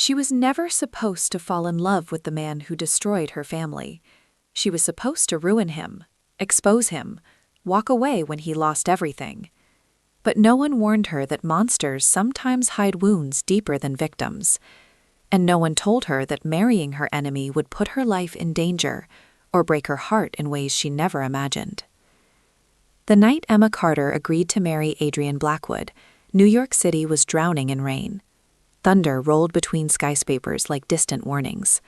She was never supposed to fall in love with the man who destroyed her family. She was supposed to ruin him, expose him, walk away when he lost everything. But no one warned her that monsters sometimes hide wounds deeper than victims. And no one told her that marrying her enemy would put her life in danger or break her heart in ways she never imagined. The night Emma Carter agreed to marry Adrian Blackwood, New York City was drowning in rain. Thunder rolled between skyscrapers like distant warnings.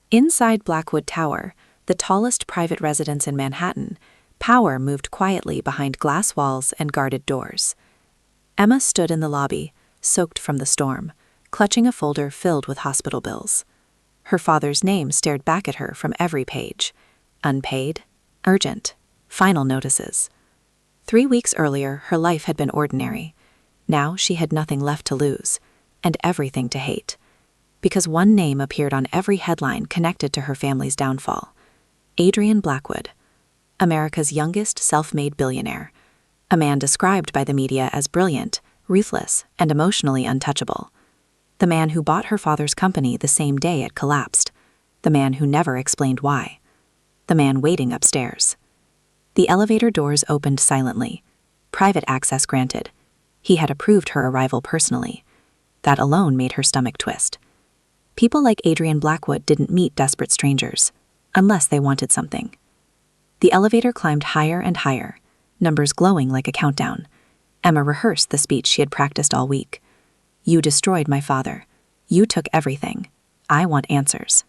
Inside Blackwood Tower, the tallest private residence in Manhattan, power moved quietly behind glass walls and guarded doors. Emma stood in the lobby, soaked from the storm, clutching a folder filled with hospital bills. Her father's name stared back at her from every page. Unpaid, urgent, final notices. 3 weeks earlier, her life had been ordinary. Now she had nothing left to lose, and everything to hate. Because one name appeared on every headline connected to her family's downfall. Adrian Blackwood, America's youngest self-made billionaire. A man described by the media as brilliant, ruthless, and emotionally untouchable. The man who bought her father's company the same day it collapsed. The man who never explained why. The man waiting upstairs. The elevator doors opened silently. Private access granted. He had approved her arrival personally. That alone made her stomach twist. People like Adrian Blackwood didn't meet desperate strangers, unless they wanted something. The elevator climbed higher and higher, numbers glowing like a countdown. Emma rehearsed the speech she had practiced all week. You destroyed my father. You took everything. I want answers.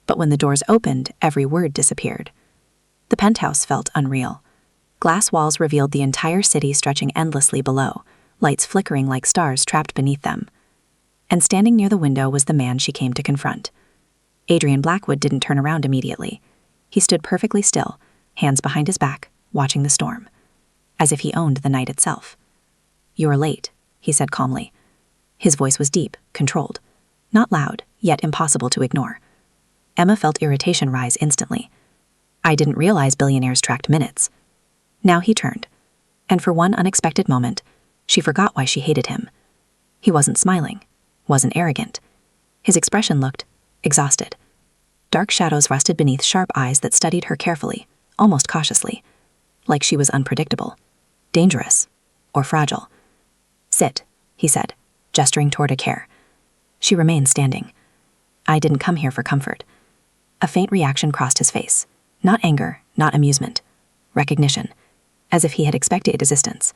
But when the doors opened, every word disappeared. The penthouse felt unreal. Glass walls revealed the entire city stretching endlessly below, lights flickering like stars trapped beneath them. And standing near the window was the man she came to confront. Adrian Blackwood didn't turn around immediately. He stood perfectly still, hands behind his back, watching the storm, as if he owned the night itself. You're late, he said calmly. His voice was deep, controlled, not loud, yet impossible to ignore. Emma felt irritation rise instantly. I didn't realize billionaires tracked minutes. Now he turned, and for one unexpected moment, she forgot why she hated him. He wasn't smiling, wasn't arrogant. His expression looked exhausted. Dark shadows rested beneath sharp eyes that studied her carefully, almost cautiously, like she was unpredictable, dangerous, or fragile. Sit, he said, gesturing toward a chair. She remained standing. I didn't come here for comfort. A faint reaction crossed his face. Not anger, not amusement. Recognition, as if he had expected resistance.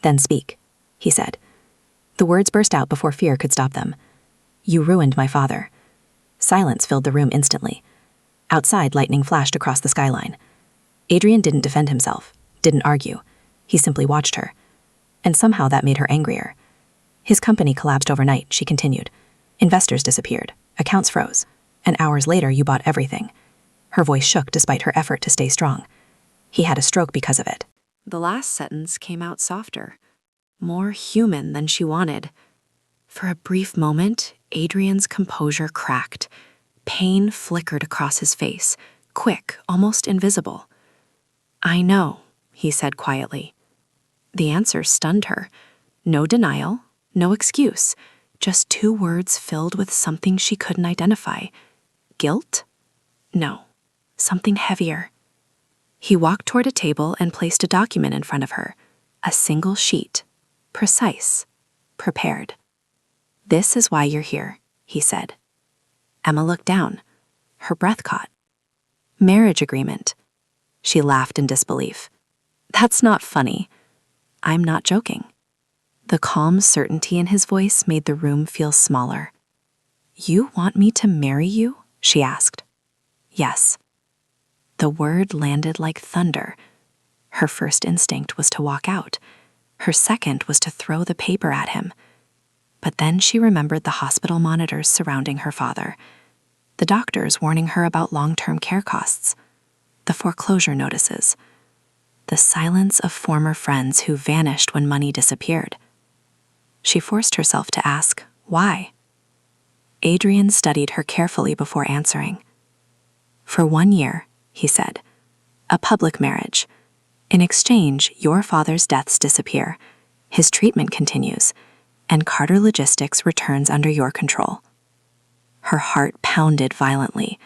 Then speak, he said. The words burst out before fear could stop them. You ruined my father. Silence filled the room instantly. Outside, lightning flashed across the skyline. Adrian didn't defend himself, didn't argue. He simply watched her. And somehow that made her angrier. His company collapsed overnight, she continued. Investors disappeared, accounts froze, and hours later you bought everything. Her voice shook despite her effort to stay strong. He had a stroke because of it. The last sentence came out softer, more human than she wanted. For a brief moment, Adrian's composure cracked. Pain flickered across his face, quick, almost invisible. I know, he said quietly. The answer stunned her. No denial, no excuse, just 2 words filled with something she couldn't identify. Guilt? No, something heavier. He walked toward a table and placed a document in front of her, a single sheet, precise, prepared. This is why you're here, he said. Emma looked down. Her breath caught. Marriage agreement. She laughed in disbelief. That's not funny. I'm not joking. The calm certainty in his voice made the room feel smaller. You want me to marry you? She asked. Yes. The word landed like thunder. Her first instinct was to walk out. Her second was to throw the paper at him. But then she remembered the hospital monitors surrounding her father, the doctors warning her about long-term care costs, the foreclosure notices, the silence of former friends who vanished when money disappeared. She forced herself to ask, why? Adrian studied her carefully before answering. For 1 year, he said, a public marriage. In exchange, your father's deaths disappear, his treatment continues, and Carter Logistics returns under your control. Her heart pounded violently.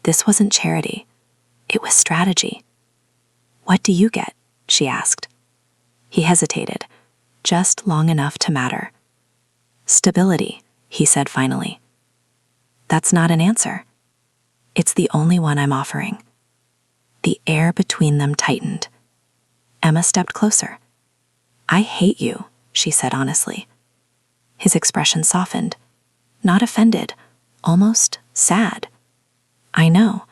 This wasn't charity. It was strategy. "What do you get?" she asked. He hesitated, just long enough to matter. "Stability," he said finally. "That's not an answer. It's the only one I'm offering." The air between them tightened. Emma stepped closer. "I hate you," she said honestly. His expression softened, not offended, almost sad. "I know."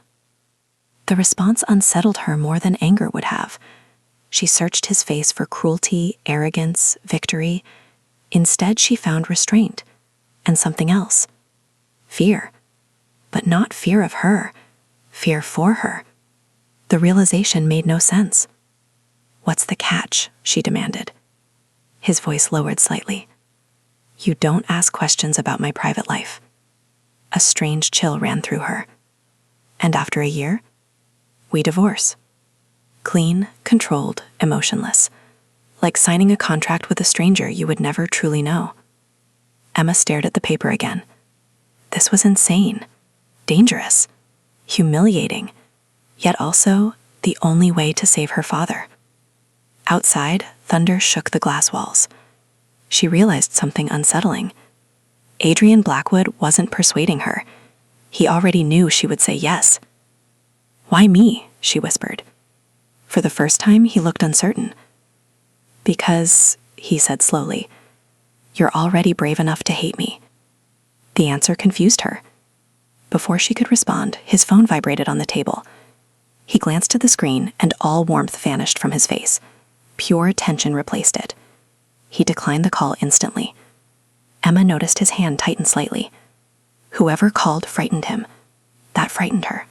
The response unsettled her more than anger would have. She searched his face for cruelty, arrogance, victory. Instead, she found restraint and something else. Fear. But not fear of her, fear for her. The realization made no sense. "What's the catch?" she demanded. His voice lowered slightly. "You don't ask questions about my private life." A strange chill ran through her. "And after a year, we divorce." Clean, controlled, emotionless. Like signing a contract with a stranger you would never truly know. Emma stared at the paper again. This was insane, dangerous, humiliating, yet also the only way to save her father. Outside, thunder shook the glass walls. She realized something unsettling. Adrian Blackwood wasn't persuading her. He already knew she would say yes. "Why me?" she whispered. For the first time, he looked uncertain. "Because," he said slowly, "you're already brave enough to hate me." The answer confused her. Before she could respond, his phone vibrated on the table. He glanced at the screen, and all warmth vanished from his face. Pure tension replaced it. He declined the call instantly. Emma noticed his hand tighten slightly. Whoever called frightened him. That frightened her.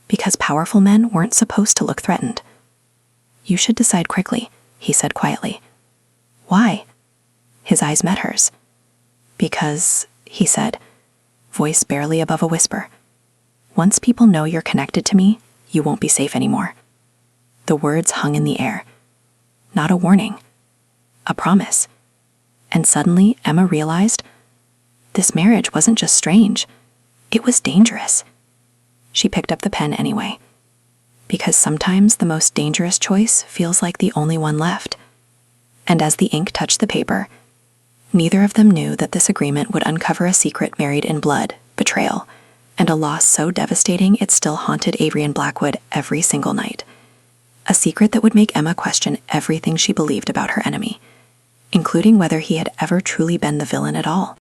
Because powerful men weren't supposed to look threatened. "You should decide quickly," he said quietly. "Why?" His eyes met hers. "Because," he said, voice barely above a whisper, "once people know you're connected to me, you won't be safe anymore." The words hung in the air. Not a warning. A promise. And suddenly, Emma realized this marriage wasn't just strange. It was dangerous. She picked up the pen anyway. Because sometimes the most dangerous choice feels like the only one left. And as the ink touched the paper, neither of them knew that this agreement would uncover a secret married in blood, betrayal, and a loss so devastating it still haunted Adrian Blackwood every single night. A secret that would make Emma question everything she believed about her enemy, including whether he had ever truly been the villain at all.